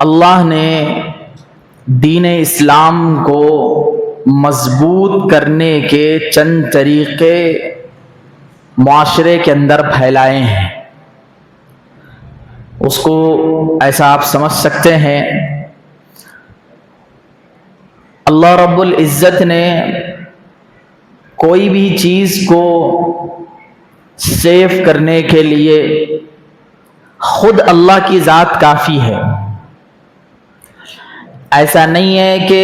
اللہ نے دین اسلام کو مضبوط کرنے کے چند طریقے معاشرے کے اندر پھیلائے ہیں. اس کو ایسا آپ سمجھ سکتے ہیں، اللہ رب العزت نے کوئی بھی چیز کو سیو کرنے کے لیے خود اللہ کی ذات کافی ہے. ایسا نہیں ہے کہ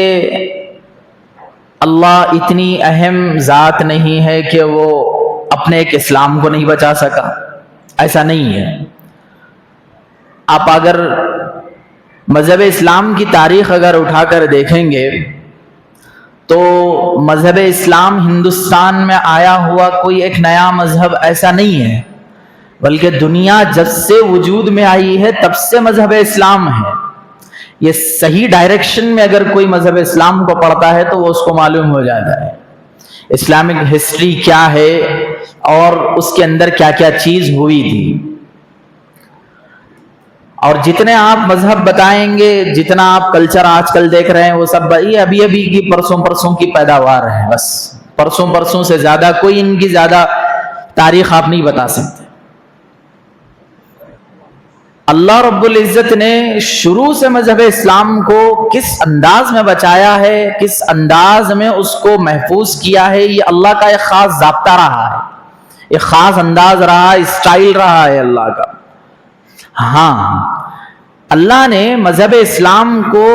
اللہ اتنی اہم ذات نہیں ہے کہ وہ اپنے ایک اسلام کو نہیں بچا سکا، ایسا نہیں ہے. آپ اگر مذہب اسلام کی تاریخ اگر اٹھا کر دیکھیں گے تو مذہب اسلام ہندوستان میں آیا ہوا کوئی ایک نیا مذہب ایسا نہیں ہے، بلکہ دنیا جب سے وجود میں آئی ہے تب سے مذہب اسلام ہے. یہ صحیح ڈائریکشن میں اگر کوئی مذہب اسلام کو پڑھتا ہے تو وہ اس کو معلوم ہو جاتا ہے اسلامک ہسٹری کیا ہے اور اس کے اندر کیا کیا چیز ہوئی تھی. اور جتنے آپ مذہب بتائیں گے، جتنا آپ کلچر آج کل دیکھ رہے ہیں، وہ سب ابھی کی پرسوں کی پیداوار ہے. بس پرسوں سے زیادہ کوئی ان کی زیادہ تاریخ آپ نہیں بتا سکتے. اللہ رب العزت نے شروع سے مذہب اسلام کو کس انداز میں بچایا ہے، کس انداز میں اس کو محفوظ کیا ہے، یہ اللہ کا ایک خاص ضابطہ رہا ہے، ایک خاص انداز رہا، اسٹائل رہا ہے اللہ کا. ہاں، اللہ نے مذہب اسلام کو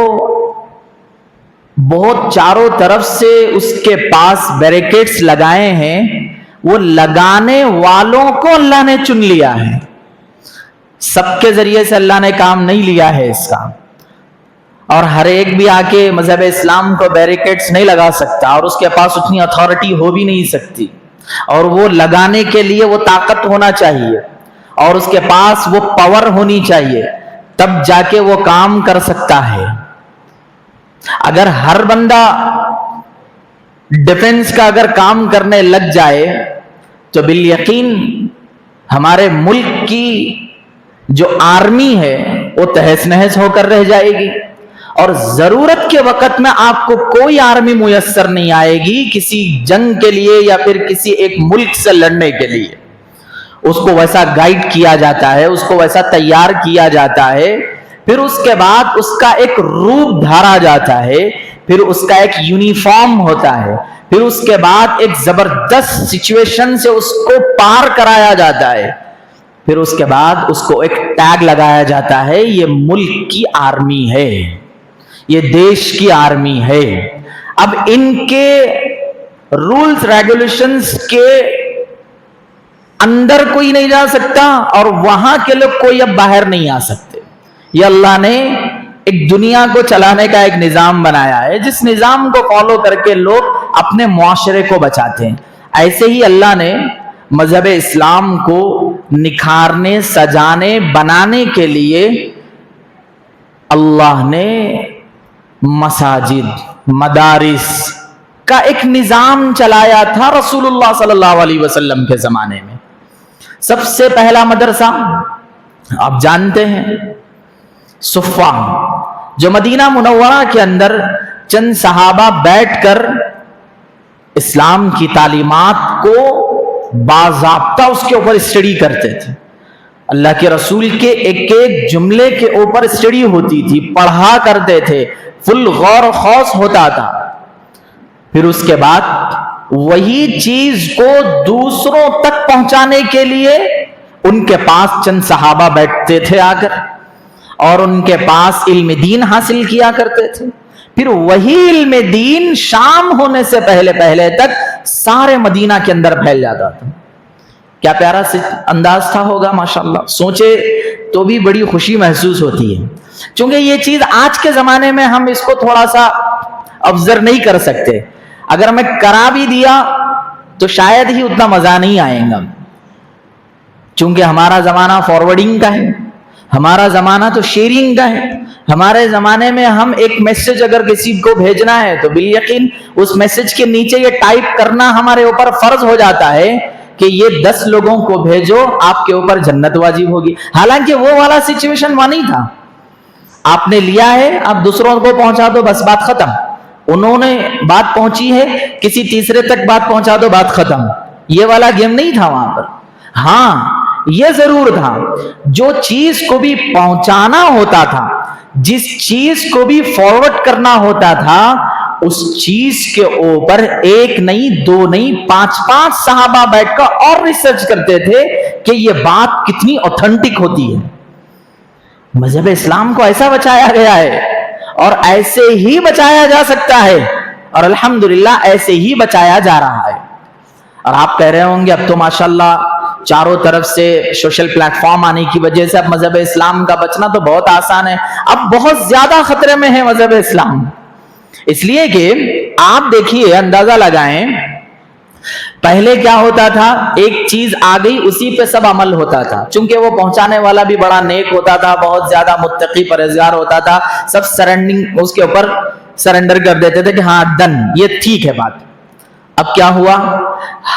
بہت چاروں طرف سے اس کے پاس بیریکیڈز لگائے ہیں. وہ لگانے والوں کو اللہ نے چن لیا ہے. سب کے ذریعے سے اللہ نے کام نہیں لیا ہے اس کا، اور ہر ایک بھی آ کے مذہب اسلام کو بیریکیڈز نہیں لگا سکتا، اور اس کے پاس اتنی اتھارٹی ہو بھی نہیں سکتی، اور وہ لگانے کے لیے وہ طاقت ہونا چاہیے، اور اس کے پاس وہ پاور ہونی چاہیے، تب جا کے وہ کام کر سکتا ہے. اگر ہر بندہ ڈیفنس کا اگر کام کرنے لگ جائے تو بالیقین ہمارے ملک کی جو آرمی ہے وہ تہس نہس ہو کر رہ جائے گی، اور ضرورت کے وقت میں آپ کو کوئی آرمی میسر نہیں آئے گی کسی جنگ کے لیے یا پھر کسی ایک ملک سے لڑنے کے لیے. اس کو ویسا گائیڈ کیا جاتا ہے، اس کو ویسا تیار کیا جاتا ہے، پھر اس کے بعد اس کا ایک روپ دھارا جاتا ہے، پھر اس کا ایک یونیفارم ہوتا ہے، پھر اس کے بعد ایک زبردست سچویشن سے اس کو پار کرایا جاتا ہے، پھر اس کے بعد اس کو ایک ٹیگ لگایا جاتا ہے، یہ ملک کی آرمی ہے، یہ دیش کی آرمی ہے. اب ان کے رولز ریگولیشنز کے اندر کوئی نہیں جا سکتا، اور وہاں کے لوگ کوئی اب باہر نہیں آ سکتے. یہ اللہ نے ایک دنیا کو چلانے کا ایک نظام بنایا ہے، جس نظام کو فالو کر کے لوگ اپنے معاشرے کو بچاتے ہیں. ایسے ہی اللہ نے مذہب اسلام کو نکھارنے، سجانے، بنانے کے لیے اللہ نے مساجد، مدارس کا ایک نظام چلایا تھا رسول اللہ صلی اللہ علیہ وسلم کے زمانے میں. سب سے پہلا مدرسہ آپ جانتے ہیں صفہ، جو مدینہ منورہ کے اندر چند صحابہ بیٹھ کر اسلام کی تعلیمات کو باضابطہ اس کے اوپر اسٹڈی کرتے تھے. اللہ کے رسول کے ایک ایک جملے کے اوپر اسٹڈی ہوتی تھی، پڑھا کرتے تھے، فل غور و خوض ہوتا تھا. پھر اس کے بعد وہی چیز کو دوسروں تک پہنچانے کے لیے ان کے پاس چند صحابہ بیٹھتے تھے آ کر، اور ان کے پاس علم دین حاصل کیا کرتے تھے. پھر وہی علم دین شام ہونے سے پہلے تک سارے مدینہ کے اندر پھیل جاتا تھا. کیا پیارا انداز تھا ہوگا، ماشاءاللہ. سوچے تو بھی بڑی خوشی محسوس ہوتی ہے، چونکہ یہ چیز آج کے زمانے میں ہم اس کو تھوڑا سا ابزرو نہیں کر سکتے. اگر میں کرا بھی دیا تو شاید ہی اتنا مزہ نہیں آئے گا، چونکہ ہمارا زمانہ فارورڈنگ کا ہے، ہمارا زمانہ تو شیئرنگ کا ہے. ہمارے زمانے میں ہم ایک میسج اگر کسی کو بھیجنا ہے تو بالیقین اس میسج کے نیچے یہ ٹائپ کرنا ہمارے اوپر فرض ہو جاتا ہے کہ یہ 10 لوگوں کو بھیجو، آپ کے اوپر جنت واجب ہوگی. حالانکہ وہ والا سچویشن وہاں نہیں تھا. آپ نے لیا ہے, آپ دوسروں کو پہنچا دو, بس بات ختم. انہوں نے بات پہنچی ہے, کسی تیسرے تک بات پہنچا دو, بات ختم. یہ والا گیم نہیں تھا وہاں پر. ہاں یہ ضرور تھا, جو چیز کو بھی پہنچانا ہوتا تھا, جس چیز کو بھی فارورڈ کرنا ہوتا تھا, اس چیز کے اوپر ایک نہیں, دو نہیں, 5 صحابہ بیٹھ کر اور ریسرچ کرتے تھے کہ یہ بات کتنی اوتھینٹک ہوتی ہے. مذہب اسلام کو ایسا بچایا گیا ہے اور ایسے ہی بچایا جا سکتا ہے, اور الحمدللہ ایسے ہی بچایا جا رہا ہے. اور آپ کہہ رہے ہوں گے اب تو ماشاءاللہ چاروں طرف سے سوشل پلیٹ فارم آنے کی وجہ سے اب مذہب اسلام کا بچنا تو بہت آسان ہے. اب بہت زیادہ خطرے میں ہے مذہب اسلام, اس لیے کہ آپ دیکھیے, اندازہ لگائیں, پہلے کیا ہوتا تھا, ایک چیز آ گئی اسی پہ سب عمل ہوتا تھا, چونکہ وہ پہنچانے والا بھی بڑا نیک ہوتا تھا, بہت زیادہ متقی پرہیزگار ہوتا تھا, سب سرنڈنگ اس کے اوپر سرنڈر کر دیتے تھے کہ ہاں ڈن, یہ ٹھیک ہے بات. اب کیا ہوا,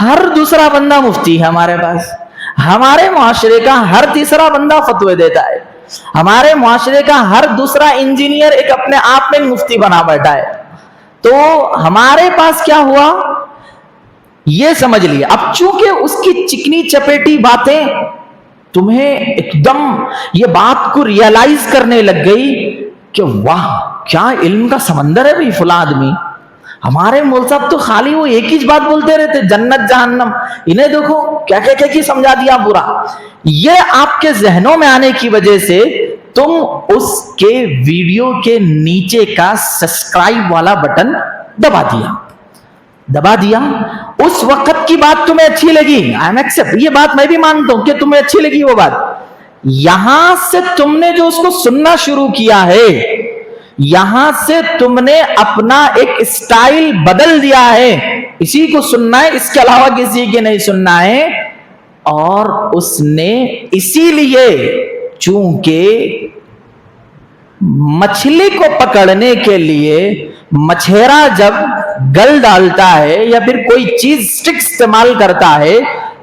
ہر دوسرا بندہ مفتی ہے ہمارے پاس, ہمارے معاشرے کا ہر تیسرا بندہ فتوے دیتا ہے, ہمارے معاشرے کا ہر دوسرا انجینئر ایک اپنے آپ میں مفتی بنا بیٹھا ہے. تو ہمارے پاس کیا ہوا یہ سمجھ لیا. اب چونکہ اس کی چکنی چپیٹی باتیں تمہیں ایک دم یہ بات کو ریئلائز کرنے لگ گئی کہ واہ کیا علم کا سمندر ہے بھئی فلاں آدمی. ہمارے مول صاحب تو خالی وہ ایک ہی بات بولتے رہتے, جنت جہنم, انہیں دیکھو کیا کیا کی سمجھا دیا پورا. یہ آپ کے ذہنوں میں آنے کی وجہ سے تم اس کے ویڈیو کے نیچے کا سبسکرائب والا بٹن دبا دیا. اس وقت کی بات تمہیں اچھی لگی, آئی ایم ایکسپٹ, یہ بات میں بھی مانتا ہوں کہ تمہیں اچھی لگی وہ بات. یہاں سے تم نے جو اس کو سننا شروع کیا ہے, یہاں سے تم نے اپنا ایک سٹائل بدل دیا ہے, اسی کو سننا ہے, اس کے علاوہ کسی کے نہیں سننا ہے. اور اس نے اسی لیے, چونکہ مچھلی کو پکڑنے کے لیے مچھیرا جب گل ڈالتا ہے یا پھر کوئی چیز سٹک استعمال کرتا ہے,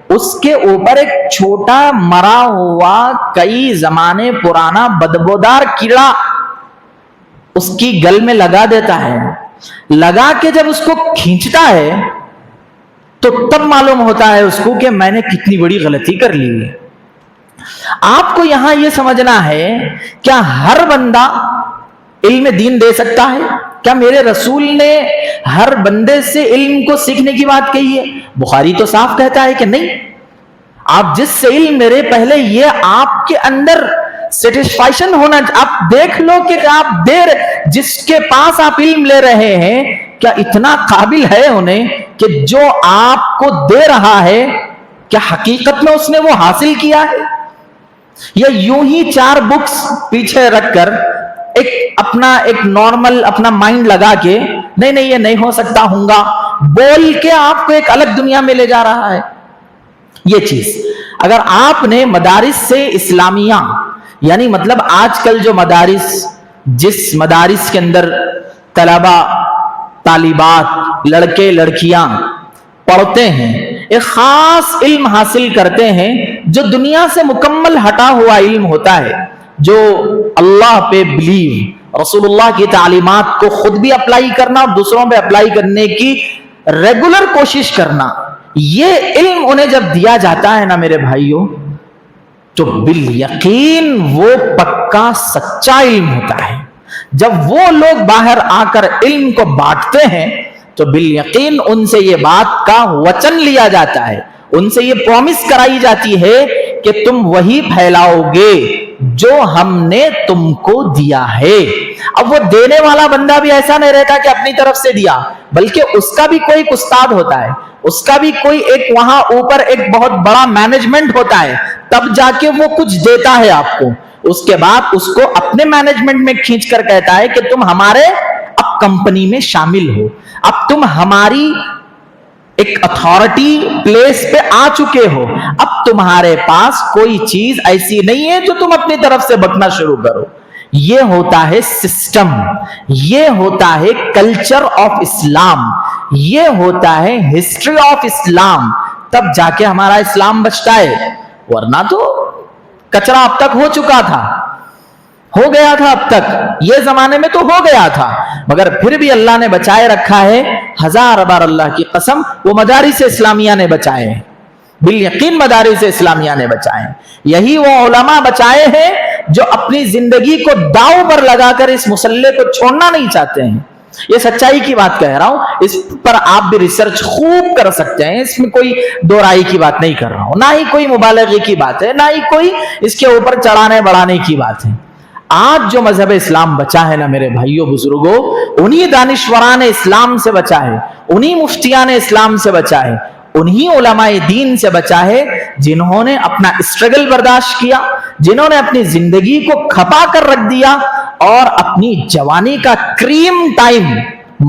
اس کے اوپر ایک چھوٹا مرا ہوا کئی زمانے پرانا بدبودار کیڑا اس کی گل میں لگا دیتا ہے. لگا کے جب اس کو کھینچتا ہے تو تب معلوم ہوتا ہے اس کو کہ میں نے کتنی بڑی غلطی کر لی ہے. آپ کو یہاں یہ سمجھنا ہے, کیا ہر بندہ علم دین دے سکتا ہے؟ کیا میرے رسول نے ہر بندے سے علم کو سیکھنے کی بات کہی ہے؟ بخاری تو صاف کہتا ہے کہ نہیں. آپ جس سے علم میرے, پہلے یہ آپ کے اندر سیٹسفیکشن ہونا, آپ دیکھ لو کہ آپ جس کے پاس آپ علم لے رہے ہیں کیا اتنا قابل ہے انہیں کہ جو آپ کو دے رہا ہے کیا حقیقت میں اس نے وہ حاصل کیا ہے, یا یوں ہی 4 بکس پیچھے رکھ کر ایک نارمل اپنا مائنڈ لگا کے نہیں یہ نہیں ہو سکتا ہوں گا بول کے آپ کو ایک الگ دنیا میں لے جا رہا ہے. یہ چیز اگر آپ نے مدارس سے اسلامیہ, یعنی مطلب آج کل جو مدارس, جس مدارس کے اندر طلبہ طالبات لڑکے لڑکیاں پڑھتے ہیں, ایک خاص علم حاصل کرتے ہیں جو دنیا سے مکمل ہٹا ہوا علم ہوتا ہے, جو اللہ پہ بلیو, رسول اللہ کی تعلیمات کو خود بھی اپلائی کرنا اور دوسروں پہ اپلائی کرنے کی ریگولر کوشش کرنا, یہ علم انہیں جب دیا جاتا ہے نا میرے بھائیوں, تو بالیقین وہ پکا سچا علم ہوتا ہے. جب وہ لوگ باہر آ کر علم کو بانٹتے ہیں تو بالیقین ان سے یہ بات کا وچن لیا جاتا ہے, ان سے یہ پرومس کرائی جاتی ہے کہ تم وہی پھیلاؤ گے جو ہم نے تم کو دیا ہے. اب وہ دینے والا بندہ بھی ایسا نہیں رہتا کہ اپنی طرف سے دیا, بلکہ اس کا بھی کوئی استاد ہوتا ہے, اس کا بھی کوئی ایک وہاں اوپر ایک بہت بڑا مینجمنٹ ہوتا ہے, تب جا کے وہ کچھ دیتا ہے آپ کو. اس کے بعد اس کو اپنے مینجمنٹ میں کھینچ کر کہتا ہے کہ تم ہمارے اب کمپنی میں شامل ہو, اب تم ہماری ایک اتھارٹی پلیس پہ آ چکے ہو, اب تمہارے پاس کوئی چیز ایسی نہیں ہے جو تم اپنی طرف سے بٹنا شروع کرو. یہ ہوتا ہے سسٹم, یہ ہوتا ہے کلچر آف اسلام, یہ ہوتا ہے ہسٹری آف اسلام, تب جا کے ہمارا اسلام بچتا ہے. ورنہ تو کچرا اب تک ہو ہو گیا تھا اب تک، یہ زمانے میں تو ہو گیا تھا، مگر پھر بھی اللہ نے بچائے رکھا ہے، ہزار بار اللہ کی قسم وہ مدارس اسلامیہ نے بچائے ہیں، بالیقین مدارس اسلامیہ نے بچائے ہیں۔ یہی وہ علماء بچائے ہیں جو اپنی زندگی کو داؤ پر لگا کر اس مسئلے کو چھوڑنا نہیں چاہتے ہیں۔ یہ سچائی کی بات کہہ رہا ہوں، اس پر آپ بھی ریسرچ خوب کر سکتے ہیں، اس میں کوئی دو رائے کی بات نہیں کر رہا ہوں، نہ ہی کوئی مبالغے کی بات ہے، نہ ہی کوئی اس کے اوپر چڑھانے بڑھانے کی بات ہے۔ آج جو مذہب اسلام بچا ہے نا میرے بھائیوں بزرگوں، انہی دانشوران اسلام سے بچا ہے، انہی مفتیان اسلام سے بچا ہے، انہی علماء دین سے بچا ہے جنہوں نے اپنا اسٹرگل برداشت کیا، جنہوں نے اپنی زندگی کو کھپا کر رکھ دیا اور اپنی جوانی کا کریم ٹائم،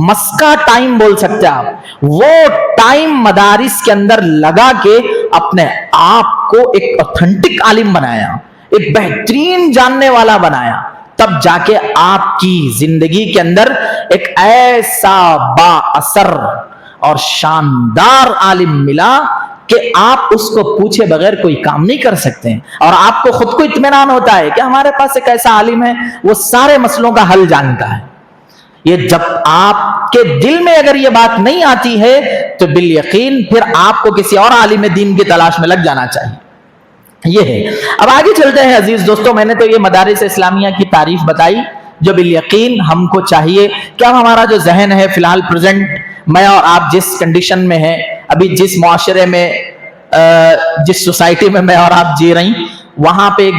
مسکا ٹائم بول سکتے ہیں آپ، وہ ٹائم مدارس کے اندر لگا کے اپنے آپ کو ایک اوتھنٹک عالم بنایا، ایک بہترین جاننے والا بنایا، تب جا کے آپ کی زندگی کے اندر ایک ایسا با اثر اور شاندار عالم ملا کہ آپ اس کو پوچھے بغیر کوئی کام نہیں کر سکتے ہیں، اور آپ کو خود کو اطمینان ہوتا ہے کہ ہمارے پاس ایک ایسا عالم ہے وہ سارے مسئلوں کا حل جانتا ہے۔ یہ جب آپ کے دل میں اگر یہ بات نہیں آتی ہے تو بالیقین پھر آپ کو کسی اور عالم دین کی تلاش میں لگ جانا چاہیے۔ یہ ہے۔ اب آگے چلتے ہیں عزیز دوستوں، میں نے تو یہ مدارس اسلامیہ کی تعریف بتائی جو بالیقین ہم کو چاہیے کہ اب ہمارا جو ذہن ہے فی الحال پریزنٹ، میں اور آپ جس کنڈیشن میں ہیں ابھی، جس معاشرے میں، جس سوسائٹی میں اور آپ جی رہی، وہاں پہ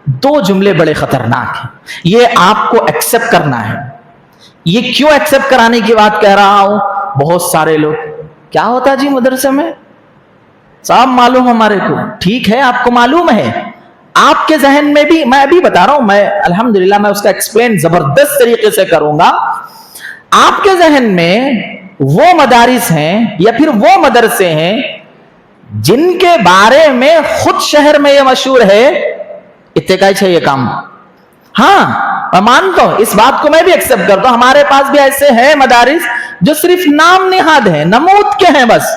دو جملے بڑے خطرناک ہیں، یہ آپ کو ایکسپٹ کرنا ہے۔ یہ کیوں ایکسپٹ کرانے کی بات کہہ رہا ہوں؟ بہت سارے لوگ کیا ہوتا جی مدرسے میں صاحب معلوم ہمارے کو، ٹھیک ہے آپ کو معلوم ہے، آپ کے ذہن میں بھی، میں ابھی بتا رہا ہوں، میں الحمدللہ میں اس کا ایکسپلین زبردست طریقے سے کروں گا۔ آپ کے ذہن میں وہ مدارس ہیں یا پھر وہ مدرسے ہیں جن کے بارے میں خود شہر میں یہ مشہور ہے اتقائی چاہیے کام، ہاں میں مانتا ہوں، اس بات کو میں بھی ایکسپٹ کرتا ہوں، ہمارے پاس بھی ایسے ہیں مدارس جو صرف نام نہاد ہیں، نمود کے ہیں، بس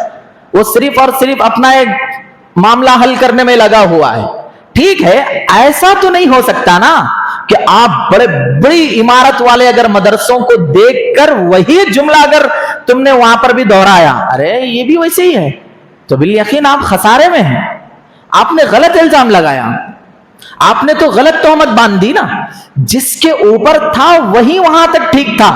وہ صرف اور صرف اپنا ایک معاملہ حل کرنے میں لگا ہوا ہے۔ ٹھیک ہے، ایسا تو نہیں ہو سکتا نا کہ آپ بڑے بڑی عمارت والے اگر مدرسوں کو دیکھ کر وہی جملہ اگر تم نے وہاں پر بھی دہرایا، ارے یہ بھی ویسے ہی ہے، تو بالیقین آپ خسارے میں ہیں، آپ نے غلط الزام لگایا، آپ نے تو غلط تہمت باندھ دی نا، جس کے اوپر تھا وہی وہاں تک ٹھیک تھا،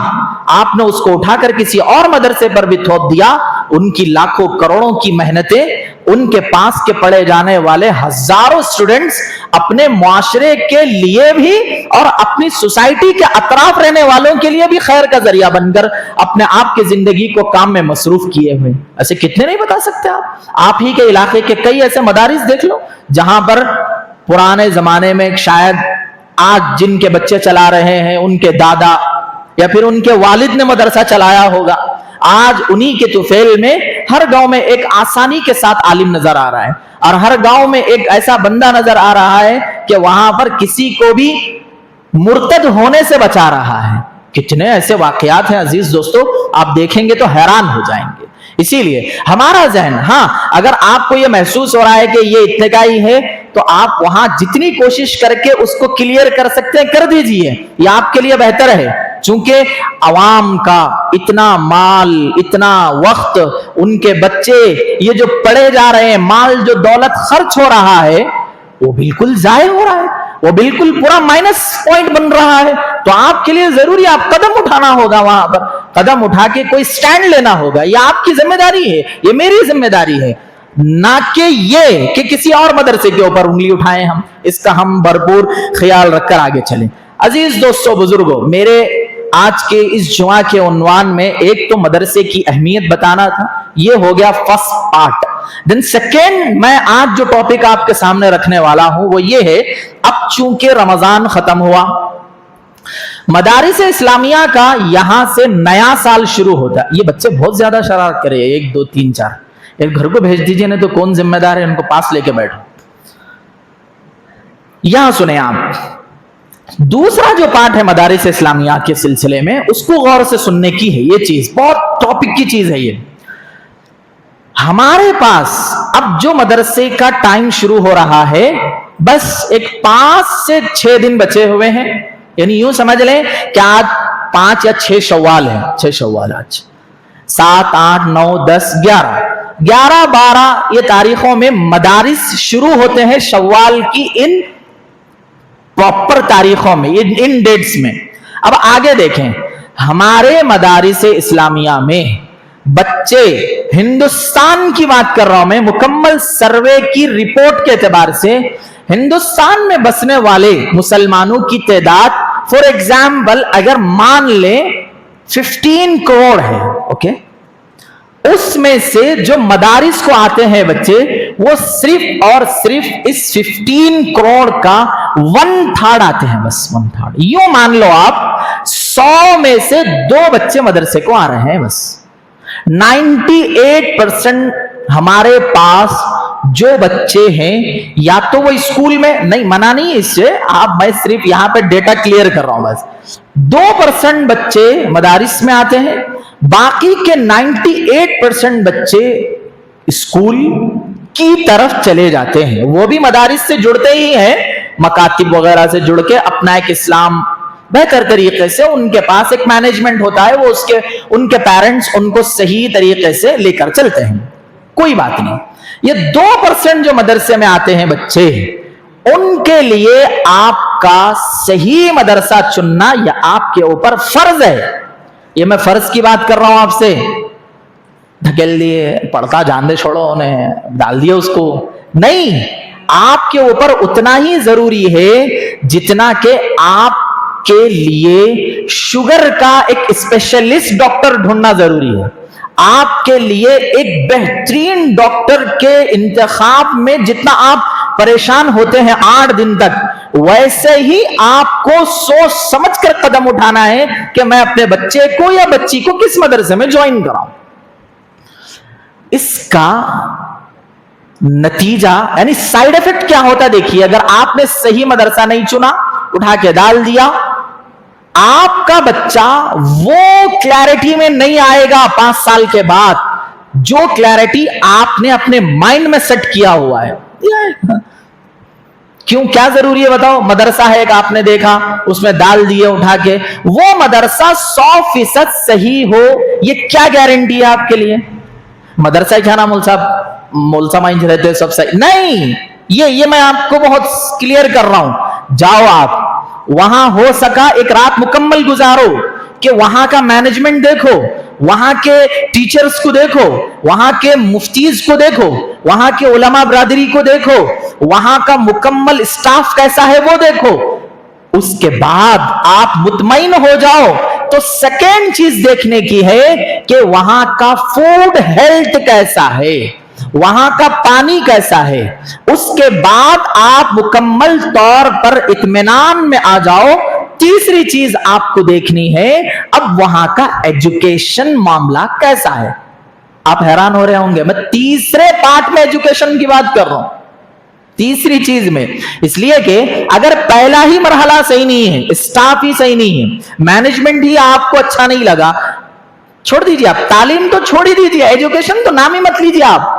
آپ نے اس کو اٹھا کر کسی اور مدرسے پر بھی تھوپ دیا، ان کی لاکھوں کروڑوں کی محنتیں، ان کے پاس کے پڑھے جانے والے ہزاروں سٹوڈنٹس اپنے معاشرے کے لیے بھی اور اپنی سوسائٹی کے اطراف رہنے والوں کے لیے بھی خیر کا ذریعہ بن کر اپنے آپ کی زندگی کو کام میں مصروف کیے ہوئے، ایسے کتنے نہیں بتا سکتے آپ ہی کے علاقے کے کئی ایسے مدارس دیکھ لو جہاں پر پرانے زمانے میں شاید آج جن کے بچے چلا رہے ہیں ان کے دادا یا پھر ان کے والد نے مدرسہ چلایا ہوگا، آج انہی کے طفیل میں ہر گاؤں میں ایک آسانی کے ساتھ عالم نظر آ رہا ہے، اور ہر گاؤں میں ایک ایسا بندہ نظر آ رہا ہے کہ وہاں پر کسی کو بھی مرتد ہونے سے بچا رہا ہے۔ کتنے ایسے واقعات ہیں عزیز دوستو، آپ دیکھیں گے تو حیران ہو جائیں گے۔ اسی لیے ہمارا ذہن، ہاں اگر آپ کو یہ محسوس ہو رہا ہے کہ یہ اتقائی ہے تو آپ وہاں جتنی کوشش کر کے اس کو کلیئر کر سکتے ہیں کر دیجئے، یہ آپ کے لیے بہتر ہے، چونکہ عوام کا اتنا مال، اتنا وقت، ان کے بچے یہ جو پڑھے جا رہے ہیں، مال جو دولت خرچ ہو رہا ہے وہ بالکل ضائع ہو رہا ہے، وہ بالکل پورا مائنس پوائنٹ بن رہا ہے، تو آپ کے لیے ضروری آپ قدم اٹھانا ہوگا، وہاں پر قدم اٹھا کے کوئی سٹینڈ لینا ہوگا، یہ آپ کی ذمہ داری ہے، یہ میری ذمہ داری ہے، نہ کہ یہ کہ کسی اور مدرسے کے اوپر انگلی اٹھائیں ہم، اس کا ہم بھرپور خیال رکھ کر آگے چلیں۔ عزیز دوستو بزرگوں، میرے آج کے اس جمعہ کے عنوان میں ایک تو مدرسے کی اہمیت بتانا تھا، یہ ہو گیا فرسٹ پارٹ۔ دین سیکنڈ، میں آج جو ٹاپک آپ کے سامنے رکھنے والا ہوں وہ یہ ہے، اب چونکہ رمضان ختم ہوا، مدارس اسلامیہ کا یہاں سے نیا سال شروع ہوتا ہے۔ یہ بچے بہت زیادہ شرارت کرے، 1 2 3 4، ایک گھر کو بھیج دیجئے، نہیں تو کون ذمہ دار ہے، ان کو پاس لے کے بیٹھو۔ یہاں سنیں آپ، دوسرا جو پارٹ ہے مدارس اسلامیہ کے سلسلے میں، اس کو غور سے سننے کی ہے، یہ چیز بہت ٹاپک کی چیز ہے۔ یہ ہمارے پاس اب جو مدرسے کا ٹائم شروع ہو رہا ہے बस एक 5 से 6 दिन बचे हुए हैं, यानी यूं समझ लें कि आज 5 या 6 शव्वाल है, 6 शव्वाल आज, 7, 8, 9, 10, 11, 12 ये तारीखों में मदारिस शुरू होते हैं शव्वाल की इन प्रॉपर तारीखों में, इन डेट्स में। अब आगे देखें, हमारे मदारिस इस्लामिया में बच्चे, हिंदुस्तान की बात कर रहा हूं मैं, मुकम्मल सर्वे की रिपोर्ट के एतबार से हिंदुस्तान में बसने वाले मुसलमानों की तादाद फॉर एग्जाम्पल अगर मान ले 15 करोड़ है, ओके, उसमें से जो मदारिस को आते हैं बच्चे, वो सिर्फ और सिर्फ इस 15 करोड़ का 1/3 आते हैं, बस 1/3। यूं मान लो आप 100 में से 2 बच्चे मदरसे को आ रहे हैं बस। 98% हमारे पास जो बच्चे हैं, या तो वो स्कूल में, नहीं मना नहीं इससे, आप, मैं सिर्फ यहां पे डेटा क्लियर कर रहा हूं बस, 2% बच्चे मदारिस में आते हैं, बाकी के 98% बच्चे स्कूल की तरफ चले जाते हैं। वो भी मदारिस से जुड़ते ही हैं, मकातिब वगैरह से जुड़ के अपना एक इस्लाम बेहतर तरीके से, उनके पास एक मैनेजमेंट होता है, वो उनके पेरेंट्स उनको सही तरीके से लेकर चलते हैं, कोई बात नहीं। ये 2% जो मदरसे में आते हैं बच्चे, उनके लिए आपका सही मदरसा चुनना या आपके ऊपर फर्ज है। ये मैं फर्ज की बात कर रहा हूं आपसे, ढकेल दिए, पढ़ता जान दे, छोड़ो उन्हें, डाल दिए उसको, नहीं, आपके ऊपर उतना ही जरूरी है जितना कि आपके लिए शुगर का एक स्पेशलिस्ट डॉक्टर ढूंढना जरूरी है। आपके लिए एक बेहतरीन डॉक्टर के इंतखाब में जितना आप परेशान होते हैं 8 दिन तक, वैसे ही आपको सोच समझ कर कदम उठाना है कि मैं अपने बच्चे को या बच्ची को किस मदरसे में ज्वाइन कराऊं। इसका नतीजा यानी साइड इफेक्ट क्या होता है देखिए, अगर आपने सही मदरसा नहीं चुना, उठा के डाल दिया, आपका बच्चा वो क्लैरिटी में नहीं आएगा 5 साल के बाद जो क्लैरिटी आपने अपने माइंड में सेट किया हुआ है। क्यों, क्या जरूरी है बताओ? मदरसा है एक, आपने देखा, उसमें डाल दिए उठा के, वो मदरसा 100% सही हो, ये क्या गारंटी है आपके लिए? मदरसा क्या नाम मोलसा माइंज रहते सब सही नहीं, ये मैं आपको बहुत क्लियर कर रहा हूं। जाओ आप वहां, हो सका एक रात मुकम्मल गुजारो कि वहां का मैनेजमेंट देखो, वहां के टीचर्स को देखो, वहां के मुफ्तीज को देखो, वहां के उलमा बरादरी को देखो, वहां का मुकम्मल स्टाफ कैसा है वो देखो। उसके बाद आप मुतमईन हो जाओ तो सेकेंड चीज देखने की है कि वहां का फूड हेल्थ कैसा है, वहां का पानी कैसा है। उसके बाद आप मुकम्मल तौर पर इत्मीनान में आ जाओ। तीसरी चीज आपको देखनी है, अब वहां का एजुकेशन मामला कैसा है। आप हैरान हो रहे होंगे, मैं तीसरे पार्ट में एजुकेशन की बात कर रहा हूं, तीसरी चीज में, इसलिए कि अगर पहला ही मरहला सही नहीं है, स्टाफ ही सही नहीं है, मैनेजमेंट ही आपको अच्छा नहीं लगा, छोड़ दीजिए। आप तालीम तो छोड़ ही दीजिए, एजुकेशन तो नाम ही मत लीजिए। आप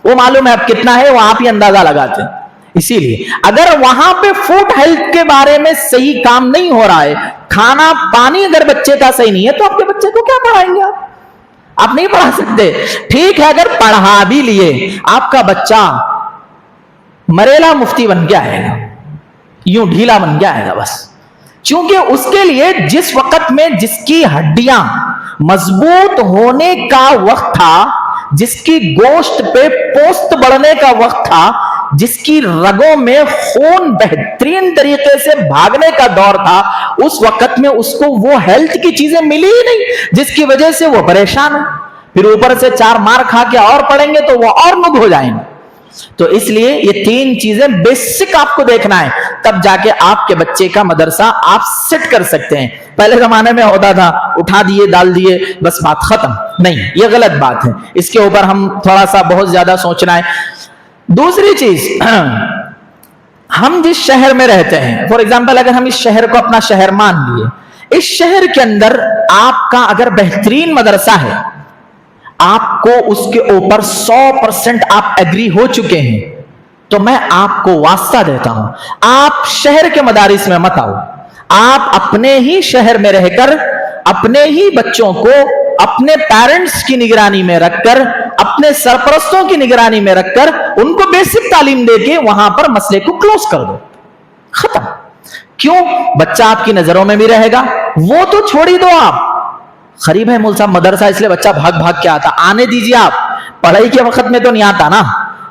वो मालूम है अब कितना है, वो आप ही अंदाजा लगाते हैं। इसीलिए अगर वहां पे फूड हेल्थ के बारे में सही काम नहीं हो रहा है, खाना पानी अगर बच्चे का सही नहीं है, तो आपके बच्चे को क्या पढ़ाएंगे? आप नहीं पढ़ा सकते। ठीक है, अगर पढ़ा भी लिए, आपका बच्चा मरेला मुफ्ती बन के आएगा, यूं ढीला बन के आएगा बस, क्योंकि उसके लिए जिस वक्त में जिसकी हड्डियां मजबूत होने का वक्त था, जिसकी गोश्त पे पोस्त बढ़ने का वक्त था, जिसकी रगों में खून बेहतरीन तरीके से भागने का दौर था, उस वक्त में उसको वो हेल्थ की चीजें मिली ही नहीं, जिसकी वजह से वो परेशान है। फिर ऊपर से 4 मार खा के और पढ़ेंगे तो वो और नुग हो जाएंगे। तो इसलिए ये 3 चीजें बेसिक आपको देखना है, तब जाके आपके बच्चे का मदरसा आप सेट कर सकते हैं। पहले जमाने में होता था उठा दिए डाल दिए बस बात खत्म, नहीं, ये गलत बात है। इसके ऊपर हम थोड़ा सा बहुत ज्यादा सोचना है। दूसरी चीज, हम जिस शहर में रहते हैं, फॉर एग्जाम्पल अगर हम इस शहर को अपना शहर मान लिए, इस शहर के अंदर आपका अगर बेहतरीन मदरसा है, आपको उसके ऊपर 100% आप एग्री हो चुके हैं, तो मैं आपको वास्ता देता हूं, आप शहर के मदारिस में मत आओ, आप अपने ही शहर में रहकर अपने ही बच्चों को अपने पेरेंट्स की निगरानी में रखकर, अपने सरपरस्तों की निगरानी में रखकर उनको बेसिक तालीम देके वहां पर मसले को क्लोज कर दो, खत्म। क्यों? बच्चा आपकी नजरों में भी रहेगा, वो तो छोड़ ही दो, आप गरीब है मौलवी साहब मदरसा इसलिए बच्चा भाग भाग के आता, आने दीजिए, आप पढ़ाई के वक्त में तो नहीं आता ना,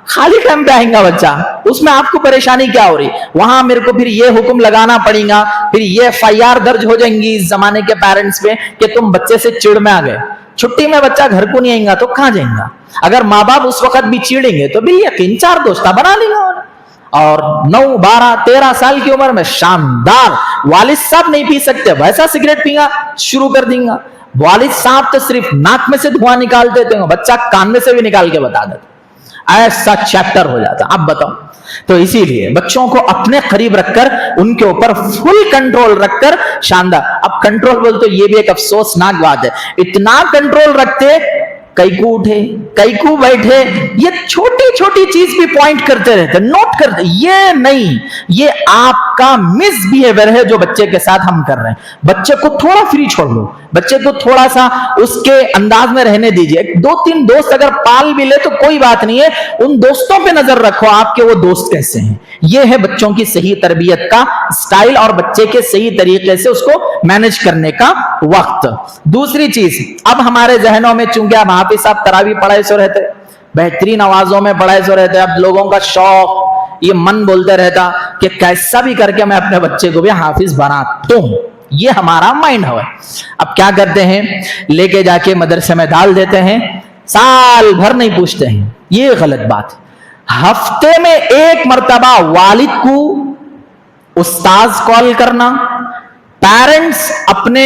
खाली टाइम पे आएगा बच्चा, उसमें आपको परेशानी क्या हो रही? वहां मेरे को फिर ये हुक्म लगाना पड़ेगा, फिर ये FIR दर्ज हो जाएंगी इस जमाने के पेरेंट्स पे कि तुम बच्चे से चिड़ में आ गए। छुट्टी में बच्चा घर को नहीं आएगा तो कहां जाएगा? अगर माँ बाप उस वक्त भी चिड़ेंगे तो भी यकीन 4 दोस्ता बना लेगा, और 9, 12, 13 साल की उम्र में शानदार, वालिद साहब नहीं पी सकते वैसा सिगरेट पीना शुरू कर देंगे, वालिद साहब तो सिर्फ नाक में से धुआं निकाल देते हैं, बच्चा कान में से भी निकाल के बता देते, ऐसा चैप्टर हो जाता। अब बताओ, तो इसीलिए बच्चों को अपने करीब रखकर उनके ऊपर फुल कंट्रोल रखकर शानदार। अब कंट्रोल बोल तो ये भी एक अफसोसनाक बात है, इतना कंट्रोल रखते कैकू उठे कैकू बैठे, ये छोटी छोटी चीज भी पॉइंट करते रहते, नोट करते, ये नहीं, ये आपका मिसबिहेवियर है जो बच्चे के साथ हम कर रहे हैं। बच्चे को थोड़ा फ्री छोड़ लो, बच्चे को थोड़ा सा उसके अंदाज में रहने दीजिए। 2-3 दोस्त अगर पाल भी ले तो कोई बात नहीं है, उन दोस्तों पे नजर रखो, आपके वो दोस्त कैसे हैं। ये है बच्चों की सही तरबियत का स्टाइल और बच्चे के सही तरीके से उसको मैनेज करने का वक्त। दूसरी चीज, अब हमारे जहनों में चूंकि आप हाफिज साहब तरावी पढ़ाए सो रहते, बेहतरीन आवाजों में पढ़ाए सो रहते, अब लोगों का शौक, ये मन बोलते रहता कि कैसा भी करके मैं अपने बच्चे को भी हाफिज बना दूं, ये हमारा माइंड है। अब क्या करते हैं, लेके जाके मदरसे में डाल देते हैं, साल भर नहीं पूछते हैं, ये गलत बात है। हफ्ते में 1 मर्तबा वालिद को उस्ताज कॉल करना, पेरेंट्स अपने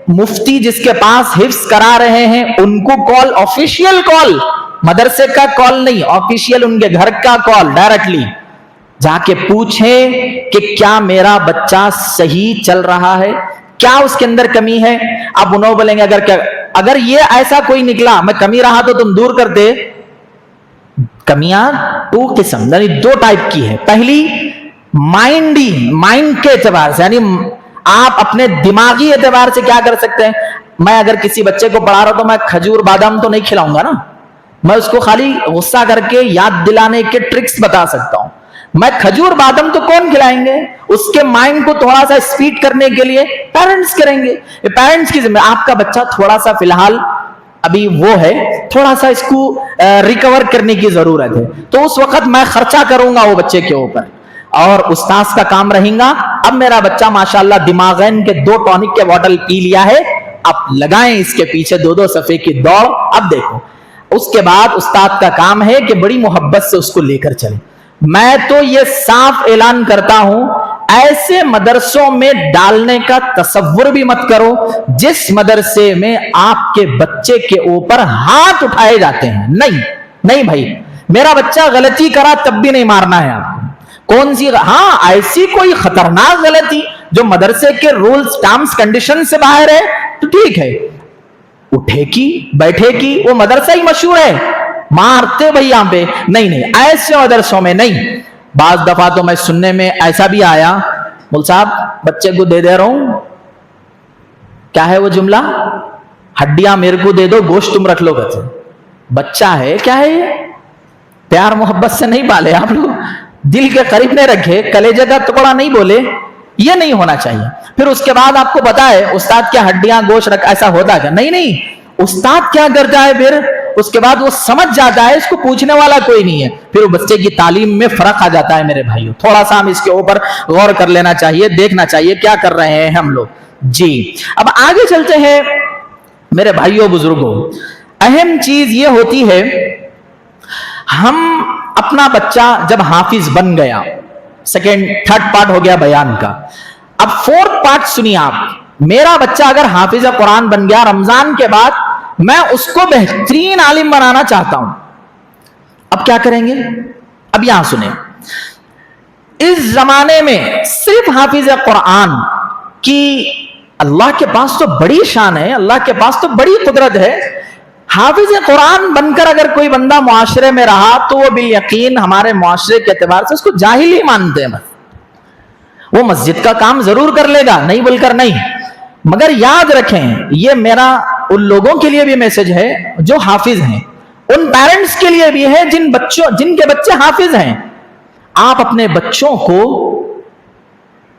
मुफ्ती जिसके पास हिफ्स करा रहे हैं उनको कॉल, ऑफिशियल कॉल, मदरसे का कॉल नहीं, ऑफिशियल उनके घर का कॉल, डायरेक्टली जाके पूछें कि क्या मेरा बच्चा सही चल रहा है, क्या उसके अंदर कमी है। अब उन्होंने बोलेंगे अगर ये ऐसा कोई निकला मैं कमी रहा तो तुम दूर कर दे। कमियां 2 किस्म यानी 2 टाइप की है। पहली माइंड के एतबार से, यानी आप अपने दिमागी एतबार से क्या कर सकते हैं, मैं अगर किसी बच्चे को पढ़ा रहा हूं तो मैं खजूर बादाम तो नहीं खिलाऊंगा ना, मैं उसको खाली गुस्सा करके याद दिलाने के ट्रिक्स बता सकता हूं। मैं खजूर बादाम तो कौन खिलाएंगे, उसके माइंड को थोड़ा सा स्पीड करने के लिए पेरेंट्स करेंगे, पेरेंट्स की जिम्मेदारी। आपका बच्चा थोड़ा सा फिलहाल अभी वो है, थोड़ा सा इसको रिकवर करने की जरूरत है, तो उस वक्त मैं खर्चा करूंगा वो बच्चे के ऊपर, और उस्ताद का काम रहेगा। अब मेरा बच्चा माशाल्लाह दिमागैन के 2 टॉनिक के बॉटल पी लिया है, आप लगाएं इसके पीछे 2-2 सफ़े की दौड़। अब देखो, उसके बाद उस्ताद का काम है कि बड़ी मोहब्बत से उसको लेकर चले। मैं तो ये साफ ऐलान करता हूं, ऐसे मदरसों में डालने का तसव्वुर भी मत करो जिस मदरसे में आपके बच्चे के ऊपर हाथ उठाए जाते हैं। नहीं नहीं भाई, मेरा बच्चा गलती करा तब भी नहीं मारना है आपको। कौन सी, हाँ ऐसी कोई खतरनाक गलती जो मदरसे के रूल्स टर्म्स कंडीशन से बाहर है तो ठीक है, उठेगी बैठेगी, वो मदरसा ही मशहूर है, मारते भाई यहां पे। नहीं, ऐसे मदरसों में नहीं। बाज दफा तो मैं सुनने में ऐसा भी आया, बोल साहब बच्चे को दे रहा हूं, क्या है वो जुमला, हड्डियां मेरे को दे दो, गोश्त तुम रख लो। कहते बच्चा है, क्या है ये, प्यार मोहब्बत से नहीं पाले आप लोग, दिल के करीब नहीं रखे, कलेजे का टुकड़ा नहीं बोले, ये नहीं होना चाहिए। फिर उसके बाद आपको पता है उस्ताद क्या हड्डियां गोश्त रख, ऐसा होता क्या? नहीं, उस्ताद क्या करता है फिर उसके बाद वो समझ जाता है, इसको पूछने वाला कोई नहीं है, फिर वो बच्चे की तालीम में फर्क आ जाता है। मेरे भाइयों, थोड़ा सा हम इसके ऊपर गौर कर लेना चाहिए, देखना चाहिए क्या कर रहे हैं हम लोग जी। अब आगे चलते हैं मेरे भाइयों बुजुर्गों। अहम चीज ये होती है, हम अपना बच्चा जब हाफिज बन गया, 3rd पार्ट हो गया बयान का, अब 4th पार्ट सुनिए आप। मेरा बच्चा अगर हाफिज कुरान बन गया, रमजान के बाद मैं उसको बेहतरीन आलिम बनाना चाहता हूं, अब क्या करेंगे? अब यहां सुने, इस जमाने में सिर्फ हाफिज कुरान की अल्लाह के पास तो बड़ी शान है, अल्लाह के पास तो बड़ी कुदरत है, हाफिज कुरान बनकर अगर कोई बंदा मुआशरे में रहा तो वो बिल यकीन हमारे मुआशरे के एतबार से उसको जाहिल ही मानते हैं। वो मस्जिद का काम जरूर कर लेगा, नहीं बोलकर नहीं, मगर याद रखें, ये मेरा उन लोगों के लिए भी मैसेज है जो हाफिज हैं, उन पेरेंट्स के लिए भी है जिनके बच्चे हाफिज हैं। आप अपने बच्चों को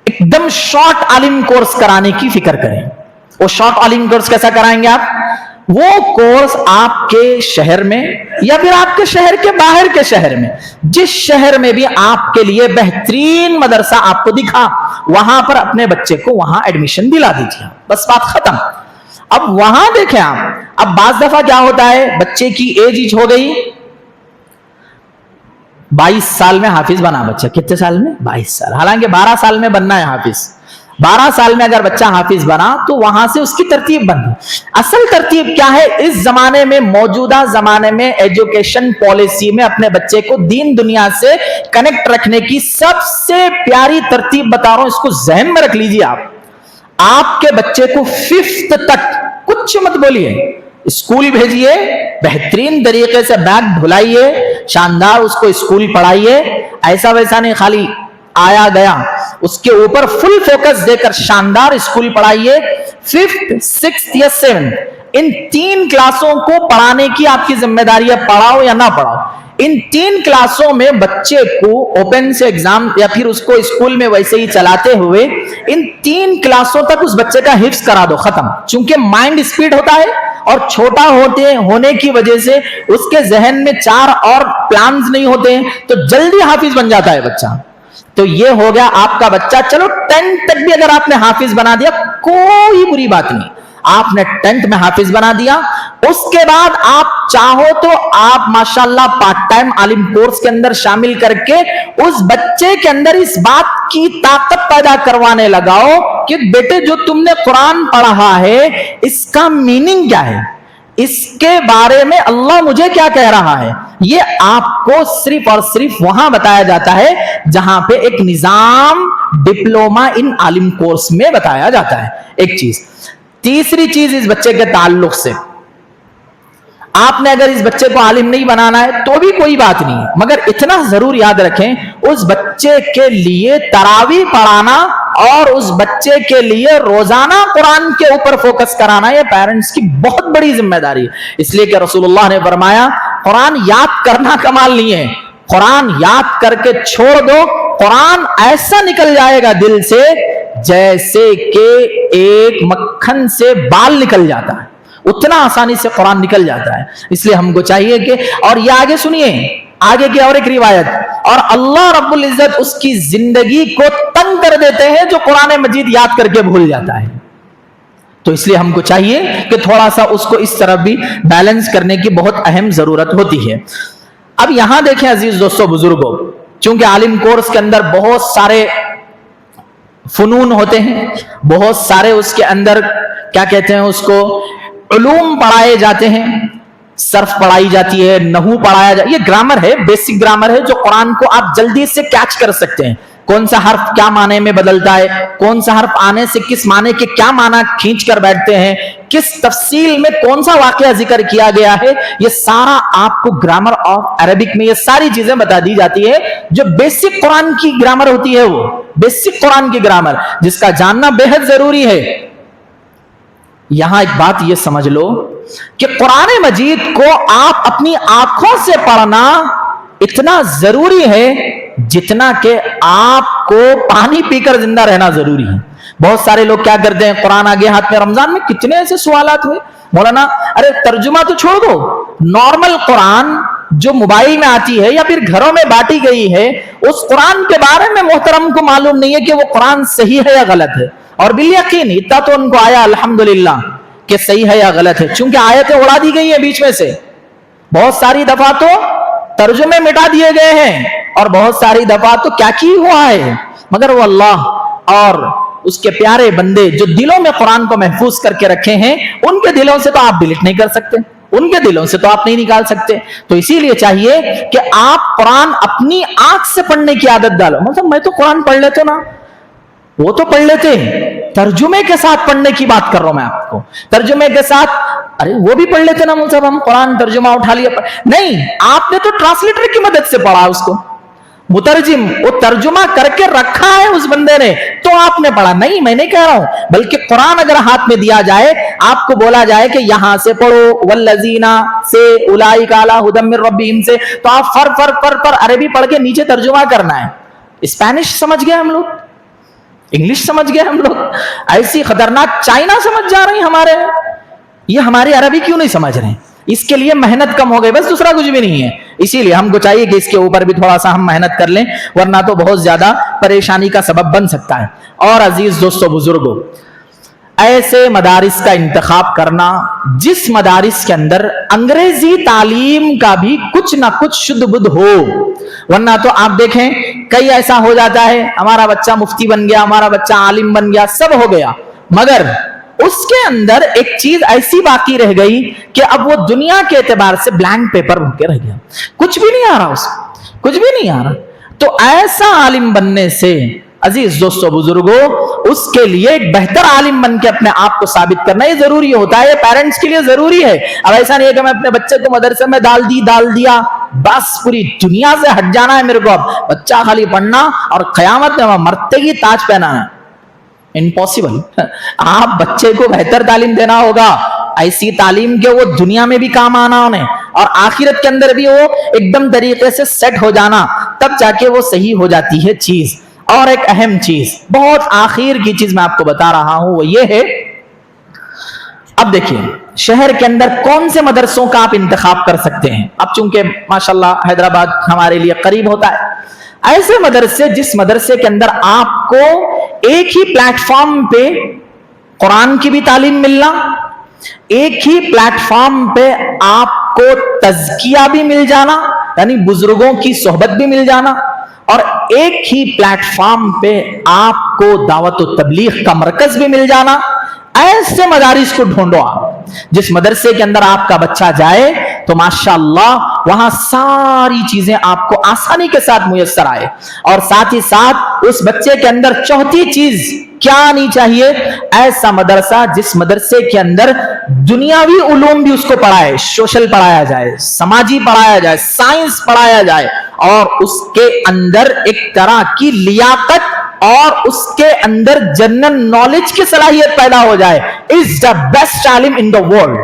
एकदम शॉर्ट आलिम कोर्स कराने की फिक्र करें। वो शॉर्ट आलिम कोर्स कैसा कराएंगे आप? वो कोर्स आपके शहर में या फिर आपके शहर के बाहर के शहर में, जिस शहर में भी आपके लिए बेहतरीन मदरसा आपको दिखा, वहां पर अपने बच्चे को वहां एडमिशन दिला दीजिए, बस बात खत्म। अब वहां देखें आप, अब बाज दफा क्या होता है, बच्चे की एज हो गई 22 साल में हाफिज बना बच्चा। कितने साल में? 22 साल। हालांकि 12 साल में बनना है हाफिज। 12 साल में अगर बच्चा हाफिज बना तो वहां से उसकी तरतीब बनी। असल तरतीब क्या है? इस जमाने में, मौजूदा जमाने में एजुकेशन पॉलिसी में अपने बच्चे को दीन दुनिया से कनेक्ट रखने की सबसे प्यारी तरतीब बता रहा हूं, इसको जहन में रख लीजिए। आपके बच्चे को 5th तक कुछ मत बोलिए, स्कूल भेजिए, बेहतरीन तरीके से बैग धुलाइए, शानदार उसको स्कूल पढ़ाइए, ऐसा वैसा नहीं खाली आया गया, उसके ऊपर फुल फोकस देकर शानदार स्कूल पढ़ाइए। 5th, 6th या 7th इन 3 क्लासों को पढ़ाने की आपकी जिम्मेदारी है, पढ़ाओ या ना पढ़ाओ। इन 3 क्लासों में बच्चे को ओपन से एग्जाम या फिर उसको स्कूल में वैसे ही चलाते हुए इन 3 क्लासों तक उस बच्चे का हिफ्ज करा दो, खत्म। चूंकि माइंड स्पीड होता है और छोटा होने की वजह से उसके जहन में 4 और प्लान्स नहीं होते हैं, तो जल्दी हाफिज बन जाता है बच्चा। तो ये हो गया आपका बच्चा। चलो 10th तक भी अगर आपने हाफिज बना दिया कोई बुरी बात नहीं, आपने 10th में हाफिज बना दिया। उसके बाद आप चाहो तो आप माशाल्लाह पार्ट टाइम आलिम कोर्स के अंदर शामिल करके उस बच्चे के अंदर इस बात की ताकत पैदा करवाने लगाओ कि बेटे जो तुमने कुरान पढ़ा है इसका मीनिंग क्या है, इसके बारे में अल्लाह मुझे क्या कह रहा है। ये आपको सिर्फ और सिर्फ वहां बताया जाता है जहां पे एक निजाम डिप्लोमा इन आलिम कोर्स में बताया जाता है। एक चीज। तीसरी चीज, इस बच्चे के ताल्लुक से, आपने अगर इस बच्चे को आलिम नहीं बनाना है तो भी कोई बात नहीं है, मगर इतना जरूर याद रखें, उस बच्चे के लिए तरावी पढ़ाना और उस बच्चे के लिए रोजाना कुरान के ऊपर फोकस कराना ये पेरेंट्स की बहुत बड़ी जिम्मेदारी है। इसलिए कि रसूलुल्लाह ने फरमाया कुरान याद करना कमाल नहीं है, कुरान याद करके छोड़ दो, कुरान ऐसा निकल जाएगा दिल से जैसे कि एक मक्खन से बाल निकल जाता है, उतना आसानी से कुरान निकल जाता है। इसलिए हमको चाहिए कि, और ये आगे सुनिए, आगे की और एक रिवायत, और अल्लाह रब्बुल इज्जत उसकी जिंदगी को तंग कर देते हैं जो कुरान मजीद याद करके भूल जाता है। तो इसलिए हमको चाहिए कि थोड़ा सा उसको इस तरफ भी बैलेंस करने की बहुत अहम जरूरत होती है। अब यहां देखें अजीज दोस्तों बुजुर्गों, चूंकि आलिम कोर्स के अंदर बहुत सारे फनून होते हैं, बहुत सारे उसके अंदर क्या कहते हैं उसको उलूम पढ़ाए जाते हैं, सर्फ पढ़ाई जाती है, नहू पढ़ाया जाता है, ये ग्रामर है, बेसिक ग्रामर है जो कुरान को आप जल्दी से कैच कर सकते हैं। कौन सा हर्फ क्या माने में बदलता है, कौन सा हर्फ आने से किस माने के क्या माना खींच कर बैठते हैं, किस तफसील में कौन सा वाकया जिक्र किया गया है, ये सारा आपको ग्रामर ऑफ अरबिक में ये सारी चीजें बता दी जाती है। जो बेसिक कुरान की ग्रामर होती है, वो बेसिक कुरान की ग्रामर जिसका जानना बेहद जरूरी है। यहां एक बात ये समझ लो कि कुरान मजीद को आप अपनी आंखों से पढ़ना इतना जरूरी है जितना कि आपको पानी पीकर जिंदा रहना जरूरी है। बहुत सारे लोग क्या करते हैं, कुरान आगे हाथ में, रमजान में कितने ऐसे सवालात हुए मौलाना, अरे तर्जुमा तो छोड़ दो, नॉर्मल कुरान जो मोबाइल में आती है या फिर घरों में बांटी गई है, उस कुरान के बारे में मोहतरम को मालूम नहीं है कि वो कुरान सही है या गलत है। और बिल यकीन इतना तो उनको आया अल्हम्दुलिल्लाह कि सही है या गलत है, क्योंकि आयतें उड़ा दी गई है बीच में से, बहुत सारी दफा तो तर्जुमे मिटा दिए गए हैं और बहुत सारी दफा तो क्या की हुआ है, मगर वो अल्लाह और उसके प्यारे बंदे जो दिलों में कुरान को महफूज करके रखे हैं, उनके दिलों से तो आप डिलीट नहीं कर सकते, उनके दिलों से तो आप नहीं निकाल सकते। तो इसीलिए चाहिए कि आप कुरान अपनी आंख से पढ़ने की आदत डालो। मतलब मैं तो कुरान पढ़ लेते ना, वो तो पढ़ लेते हैं, तर्जुमे के साथ पढ़ने की बात कर रहा हूं मैं आपको, तर्जुमे के साथ अरे वो भी पढ़ लेते ना मुझे, साहब हम कुरान तर्जुमा उठा लिया। नहीं, आपने तो ट्रांसलेटर की मदद से पढ़ा उसको, मुतरजिम वो तर्जुमा करके रखा है उस बंदे ने, तो आपने पढ़ा। नहीं, मैं नहीं कह रहा हूं, बल्कि कुरान अगर हाथ में दिया जाए, आपको बोला जाए कि यहां से पढ़ो, वल्लजीना से, उलाइका अला हुदम मिर रब्बिहिम से, तो आप फर अरबी पढ़ के नीचे तर्जुमा करना है। स्पेनिश समझ गए हम लोग, इंग्लिश समझ गए हम लोग, ऐसी खतरनाक चाइना समझ जा रही हमारे, ये हमारी अरबी क्यों नहीं समझ रहे? इसके लिए मेहनत कम हो गई, बस दूसरा कुछ भी नहीं है। इसीलिए हमको चाहिए कि इसके ऊपर भी थोड़ा सा हम मेहनत कर लें, वरना तो बहुत ज्यादा परेशानी का सबब बन सकता है। और अजीज दोस्तों बुजुर्गों, ऐसे मदारिस का इंतखाब करना जिस मदारिस के अंदर अंग्रेजी तालीम का भी कुछ ना कुछ शुद्ध बुद्ध हो, वरना तो आप देखें कई ऐसा हो जाता है, हमारा बच्चा मुफ्ती बन गया, हमारा बच्चा आलिम बन गया, सब हो गया, मगर उसके अंदर एक चीज ऐसी बाकी रह गई कि अब वो दुनिया के एतबार से ब्लैंक पेपर होकर रह गया, कुछ भी नहीं आ रहा उसको, कुछ भी नहीं आ रहा। तो ऐसा आलिम बनने से अजीज दोस्तों बुजुर्गों, उसके लिए एक बेहतर आलिम बन के अपने आप को साबित करना ये जरूरी होता है, ये पेरेंट्स के लिए जरूरी है। अब ऐसा नहीं है कि मैं अपने बच्चे को मदरसे में डाल दिया, बस पूरी दुनिया से हट जाना है मेरे को, अब बच्चा खाली पढ़ना और कयामत में मरते की ताज पहनाना है, इम्पॉसिबल। आप बच्चे को बेहतर तालीम देना होगा, ऐसी तालीम के वो दुनिया में भी काम आना उन्हें, और आखिरत के अंदर भी वो एकदम तरीके से सेट हो जाना, तब जाके वो सही हो जाती है चीज। और एक अहम चीज, बहुत आखिर की चीज मैं आपको बता रहा हूं, वो ये है, अब देखिए शहर के अंदर कौन से मदरसों का आप इंतखाब कर सकते हैं। अब चूंकि माशाल्लाह हैदराबाद हमारे लिए करीब होता है, ऐसे मदरसे जिस मदरसे के अंदर आपको एक ही प्लेटफॉर्म पे कुरान की भी तालीम मिलना, एक ही प्लेटफॉर्म पे आपको तज़किया भी मिल जाना, यानी बुजुर्गों की सोहबत भी मिल जाना, और एक ही प्लेटफॉर्म पे आपको दावत व तबलीग का मरकज भी मिल जाना, ऐसे मदारिस को ढूंढो आप, जिस मदरसे के अंदर आपका बच्चा जाए तो माशाअल्लाह वहां सारी चीजें आपको आसानी के साथ मुयस्सर आए, और साथ ही साथ उस बच्चे के अंदर चौथी चीज क्या आनी चाहिए, ऐसा मदरसा जिस मदरसे के अंदर दुनियावी उलूम भी उसको पढ़ाए, सोशल पढ़ाया जाए, समाजी पढ़ाया जाए, साइंस पढ़ाया जाए, और उसके अंदर एक तरह की लियाकत और उसके अंदर जनरल नॉलेज की सलाहियत पैदा हो जाए। इज द बेस्ट आलिम इन द वर्ल्ड।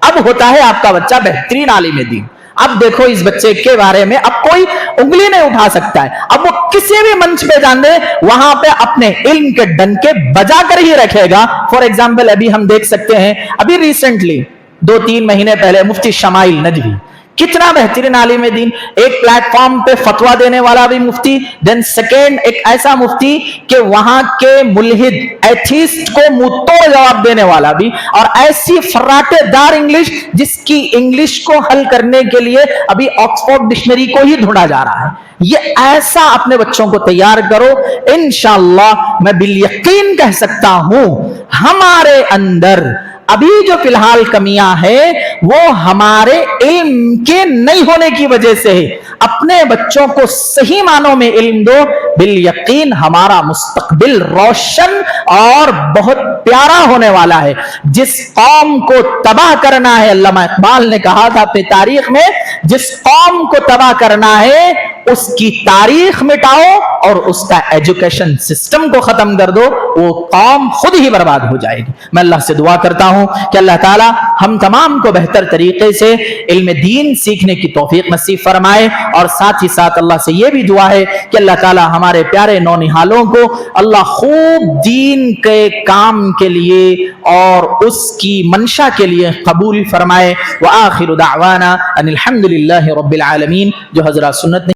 अब होता है आपका बच्चा बेहतरीन आलिम दीन। अब देखो इस बच्चे के बारे में अब कोई उंगली नहीं उठा सकता है, अब वो किसी भी मंच पे जाने वहां पे अपने इल्म के डंके बजा कर ही रखेगा। फॉर एग्जाम्पल अभी हम देख सकते हैं, अभी रिसेंटली 2-3 महीने पहले मुफ्ती शमाइल नदवी, कितना बेहतरीन आलिम दीन, एक प्लेटफॉर्म पे फतवा देने वाला भी मुफ्ती, देन सेकेंड एक ऐसा मुफ्ती कि वहां के मुल्हिद एथीस्ट को मुंह तोड़ जवाब देने वाला भी, और ऐसी फर्राटेदार इंग्लिश जिसकी इंग्लिश को हल करने के लिए अभी ऑक्सफोर्ड डिक्शनरी को ही ढूंढा जा रहा है। ये ऐसा अपने बच्चों को तैयार करो, इंशाअल्लाह मैं बिल यकीन कह सकता हूं हमारे अंदर अभी जो फिलहाल कमियां है वो हमारे इल्म के नहीं होने की वजह से है। अपने बच्चों को सही मानों में इल्म दो, बिल यकीन हमारा मुस्तकबिल रोशन और बहुत प्यारा होने वाला है। जिस कौम को तबाह करना है, अल्लामा इकबाल ने कहा था अपनी तारीख में, जिस कौम को तबाह करना है उसकी तारीख मिटाओ और उसका एजुकेशन सिस्टम को खत्म कर दो, वो कौम खुद ही बर्बाद हो जाएगी। मैं अल्लाह से दुआ करता हूं कि अल्लाह ताला हम तमाम को बेहतर तरीके से इल्म दीन सीखने की तौफीक नसीब फरमाए, और साथ ही साथ अल्लाह से यह भी दुआ है कि अल्लाह ताला हमारे प्यारे नौनिहालों को अल्लाह खूब दीन के काम के लिए और उसकी मंशा के लिए कबूल फरमाए। व आखिरु दावाना अनिल हम्दुलिल्लाहि रब्बिल आलमीन। जो हजरत सुन्नत